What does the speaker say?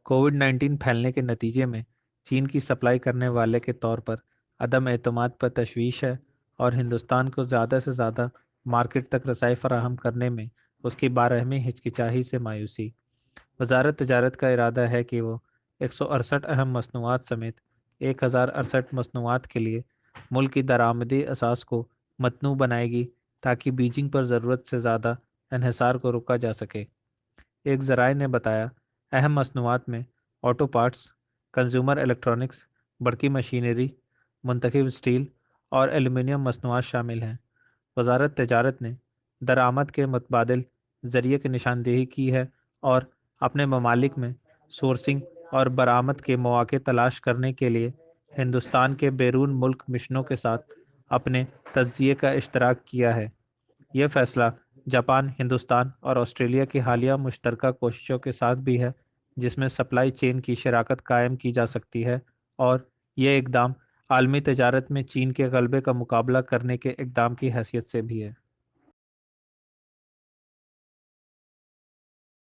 कोविड-19 फैलने के नतीजे में चीन की सप्लाई करने वाले के तौर पर अदम एतमाद पर तशवीश है और हिंदुस्तान को ज़्यादा से ज़्यादा मार्केट तक रसाई फराहम करने में उसकी बारहवीं हिचकिचाही से मायूसी। वजारत तजारत का इरादा है कि वो 168 अहम मसनूआत समेत 1068 मसनूआत के लिए मुल्क की दरामदी असास को मतनू बनाएगी ताकि बीजिंग पर ज़रूरत से ज़्यादा इन्हिसार को रोका जा सके। एक ज़राए ने बताया, अहम मसनूआत में ऑटो पार्ट्स, कंज्यूमर इलेक्ट्रॉनिक्स, बड़की मशीनरी, मुंतखब स्टील और एल्युमिनियम मसनूआत शामिल हैं। वजारत तजारत ने दरामद के मुतबादिल ज़रिए की निशानदेही की है और अपने ममालिक में सोर्सिंग और बरामद के मौके तलाश करने के लिए हिंदुस्तान के बैरून मुल्क मिशनों के साथ अपने तज्ज़िये का इश्तराक किया है। यह फैसला जापान, हिंदुस्तान और ऑस्ट्रेलिया की हालिया मुश्तरका कोशिशों के साथ भी है, जिसमें सप्लाई चेन की शराकत कायम की जा सकती है और यह इकदाम आलमी तजारत में चीन के गलबे का मुकाबला करने के इकदाम की हैसियत से भी है।